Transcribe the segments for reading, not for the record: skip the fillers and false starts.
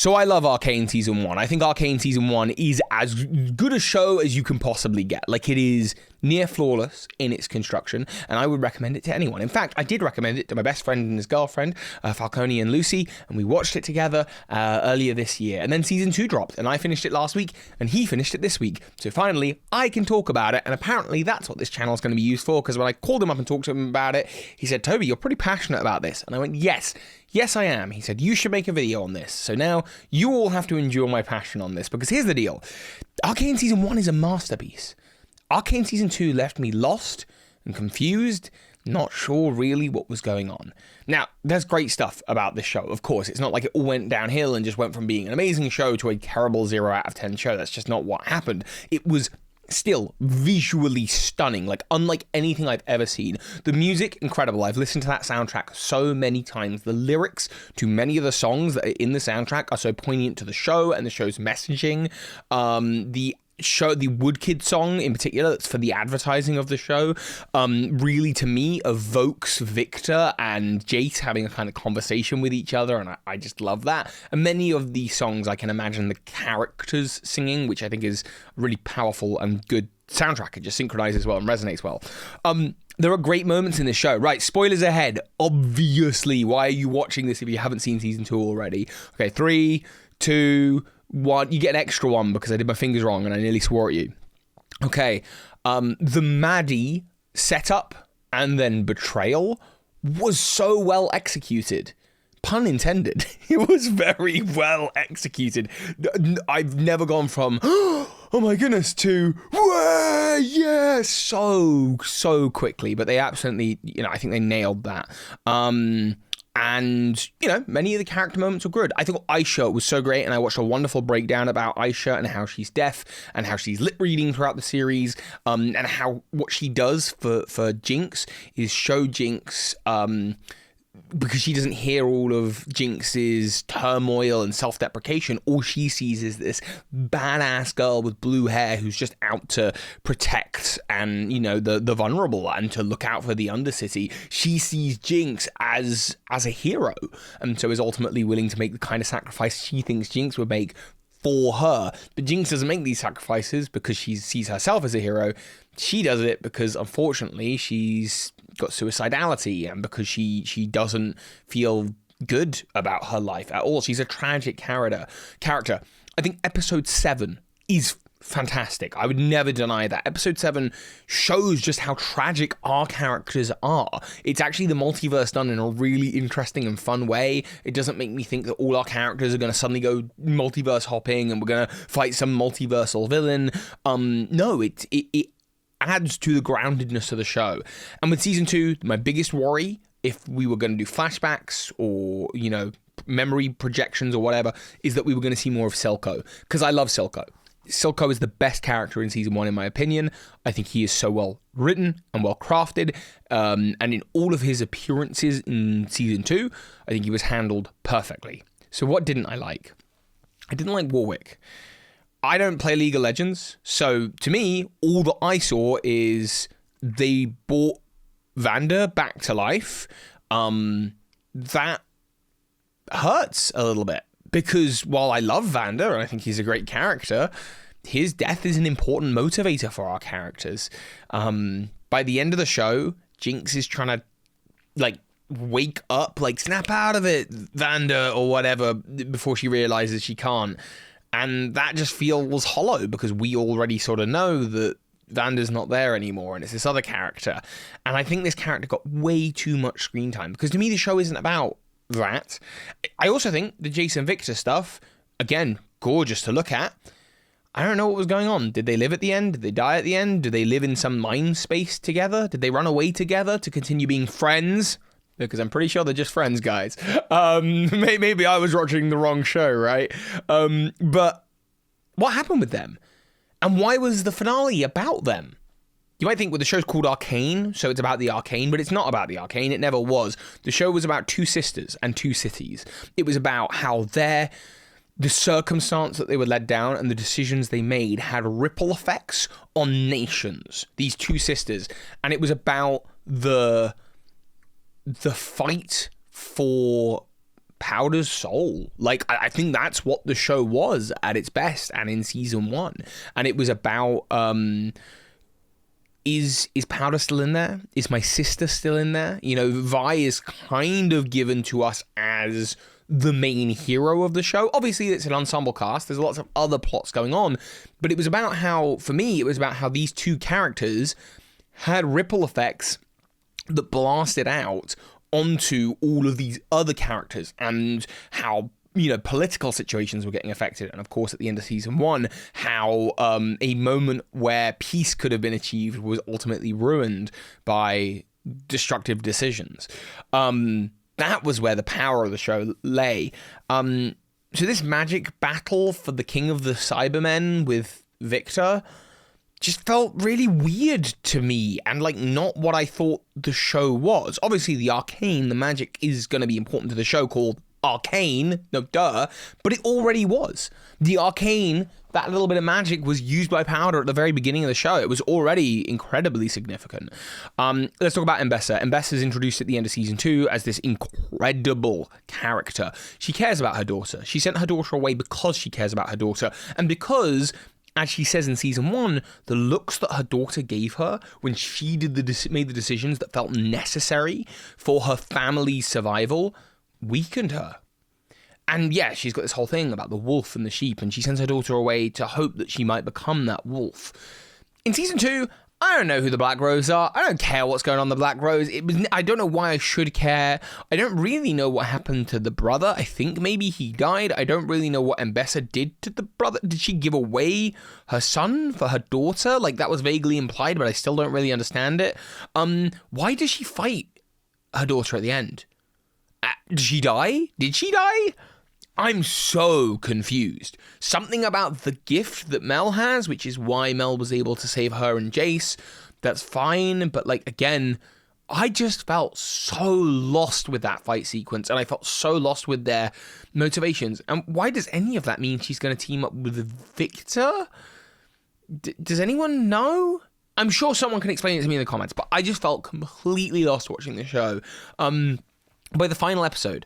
So I love Arcane Season 1. I think Arcane Season 1 is as good a show as you can possibly get. Like, it is near flawless in its construction, and I would recommend it to anyone. In fact, I did recommend it to my best friend and his girlfriend, Falcone and Lucy, and we watched it together earlier this year. And then Season 2 dropped, and I finished it last week, and he finished it this week. So finally, I can talk about it, and apparently that's what this channel is going to be used for, because when I called him up and talked to him about it, he said, Toby, you're pretty passionate about this. And I went, yes, I am. He said, you should make a video on this. So now you all have to endure my passion on this, because here's the deal. Arcane Season 1 is a masterpiece. Arcane Season 2 left me lost and confused, not sure really what was going on. Now, there's great stuff about this show, of course. It's not like it all went downhill and just went from being an amazing show to a terrible 0 out of 10 show. That's just not what happened. It was still visually stunning, like unlike anything I've ever seen. The music, incredible. I've listened to that soundtrack so many times. The lyrics to many of the songs that are in the soundtrack are so poignant to the show and the show's messaging. The Woodkid song in particular, that's for the advertising of the show, really to me evokes Victor and Jace having a kind of conversation with each other, and I just love that. And many of these songs I can imagine the characters singing, which I think is a really powerful and good soundtrack. It just synchronizes well and resonates well. There are great moments in this show. Right, spoilers ahead. Obviously, why are you watching this if you haven't seen Season 2 already? Okay, 3, 2, 1. You get an extra one because I did my fingers wrong and I nearly swore at you. Okay, the Maddie setup and then betrayal was so well executed. Pun intended. It was very well executed. I've never gone from, oh my goodness, to, yeah, so quickly. But they absolutely, I think they nailed that. And, many of the character moments were good. I think Aisha was so great, and I watched a wonderful breakdown about Aisha and how she's deaf and how she's lip reading throughout the series, and how what she does for Jinx is show Jinx, because she doesn't hear all of Jinx's turmoil and self-deprecation. All she sees is this badass girl with blue hair who's just out to protect and, the vulnerable and to look out for the Undercity. She sees Jinx as a hero, and so is ultimately willing to make the kind of sacrifice she thinks Jinx would make for her. But Jinx doesn't make these sacrifices because she sees herself as a hero. She does it because, unfortunately, she's got suicidality and because she doesn't feel good about her life at all. She's a tragic character. I think episode 7 is fantastic. I would never deny that. Episode 7 shows just how tragic our characters are. It's actually the multiverse done in a really interesting and fun way. It doesn't make me think that all our characters are going to suddenly go multiverse hopping and we're going to fight some multiversal villain. No, it adds to the groundedness of the show. And with Season 2, my biggest worry, if we were going to do flashbacks or, memory projections or whatever, is that we were going to see more of Silco. Because I love Silco. Silco is the best character in Season 1, in my opinion. I think he is so well written and well crafted. And in all of his appearances in Season 2, I think he was handled perfectly. So what didn't I like? I didn't like Warwick. I don't play League of Legends, so to me, all that I saw is they brought Vander back to life. That hurts a little bit, because while I love Vander, and I think he's a great character, his death is an important motivator for our characters. By the end of the show, Jinx is trying to, wake up, snap out of it, Vander, or whatever, before she realizes she can't. And that just feels hollow because we already sort of know that Vander's not there anymore and it's this other character. And I think this character got way too much screen time because to me the show isn't about that. I also think the Jason Victor stuff, again, gorgeous to look at. I don't know what was going on. Did they live at the end? Did they die at the end? Do they live in some mind space together? Did they run away together to continue being friends? Because I'm pretty sure they're just friends, guys. Maybe I was watching the wrong show, right? But what happened with them? And why was the finale about them? You might think, well, the show's called Arcane, so it's about the Arcane, but it's not about the Arcane. It never was. The show was about two sisters and two cities. It was about how the circumstance that they were led down and the decisions they made had ripple effects on nations, these two sisters. And it was about the fight for Powder's soul. Like, I think that's what the show was at its best and in season 1. And it was about, is Powder still in there? Is my sister still in there? You know, Vi is kind of given to us as the main hero of the show. Obviously, it's an ensemble cast. There's lots of other plots going on. But it was about how, for me, it was about how these two characters had ripple effects that blasted out onto all of these other characters, and how, you know, political situations were getting affected. And of course, at the end of season 1, how a moment where peace could have been achieved was ultimately ruined by destructive decisions. That was where the power of the show lay. So this magic battle for the King of the Cybermen with Victor just felt really weird to me, and like not what I thought the show was. Obviously, the arcane, the magic is going to be important to the show called Arcane, no duh, but it already was. The arcane, that little bit of magic, was used by Powder at the very beginning of the show. It was already incredibly significant. Let's talk about Mbessa. Mbessa is introduced at the end of season 2 as this incredible character. She cares about her daughter. She sent her daughter away because she cares about her daughter, and because, as she says in season 1, the looks that her daughter gave her when she made the decisions that felt necessary for her family's survival weakened her. And yeah, she's got this whole thing about the wolf and the sheep, and she sends her daughter away to hope that she might become that wolf. In season 2, I don't know who the Black Rose are. I don't care what's going on in the Black Rose. I don't know why I should care. I don't really know what happened to the brother. I think maybe he died. I don't really know what Mbessa did to the brother. Did she give away her son for her daughter? Like, that was vaguely implied, but I still don't really understand it. Why does she fight her daughter at the end? Did she die? Did she die? I'm so confused. Something about the gift that Mel has, which is why Mel was able to save her and Jace, that's fine. But like, again, I just felt so lost with that fight sequence, and I felt so lost with their motivations. And why does any of that mean she's going to team up with Victor? Does anyone know? I'm sure someone can explain it to me in the comments, but I just felt completely lost watching the show. By the final episode,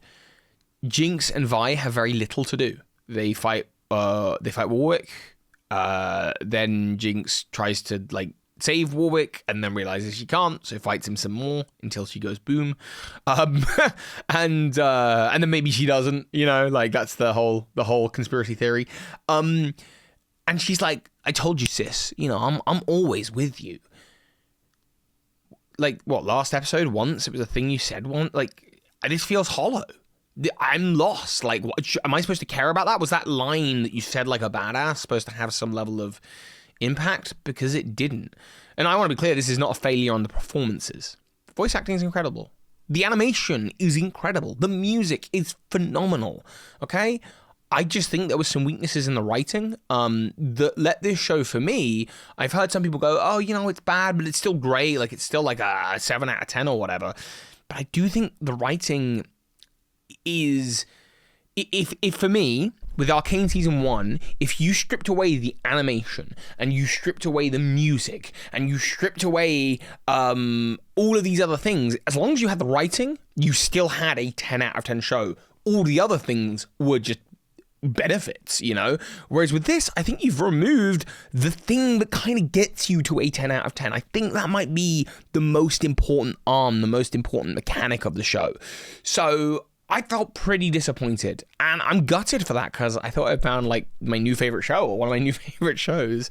Jinx and Vi have very little to do. They fight Warwick. Then Jinx tries to like save Warwick, and then realizes she can't, so fights him some more until she goes boom. And then maybe she doesn't. You know, like that's the whole conspiracy theory. And she's like, "I told you, sis. You know, I'm always with you." Like, what, last episode? Once it was a thing you said once. Like, this feels hollow. I'm lost. Like, what, am I supposed to care about that? Was that line that you said like a badass supposed to have some level of impact? Because it didn't. And I want to be clear, this is not a failure on the performances. Voice acting is incredible. The animation is incredible. The music is phenomenal. Okay? I just think there was some weaknesses in the writing that let this show, for me, I've heard some people go, oh, you know, it's bad, but it's still great. Like, it's still like a 7 out of 10 or whatever. But I do think the writing is, if for me, with Arcane Season 1, if you stripped away the animation, and you stripped away the music, and you stripped away all of these other things, as long as you had the writing, you still had a 10 out of 10 show. All the other things were just benefits, you know? Whereas with this, I think you've removed the thing that kind of gets you to a 10 out of 10. I think that might be the most important arm, the most important mechanic of the show. So I felt pretty disappointed, and I'm gutted for that, because I thought I found like my new favorite show, or one of my new favorite shows.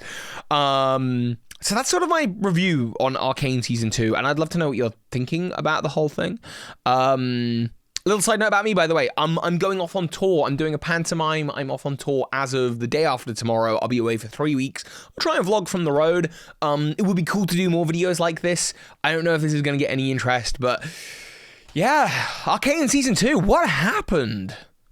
So that's sort of my review on Arcane Season 2, and I'd love to know what you're thinking about the whole thing. A little side note about me, by the way, I'm going off on tour. I'm doing a pantomime. I'm off on tour as of the day after tomorrow. I'll be away for 3 weeks. I'll try and vlog from the road. It would be cool to do more videos like this. I don't know if this is going to get any interest, but yeah, Arcane Season 2, what happened?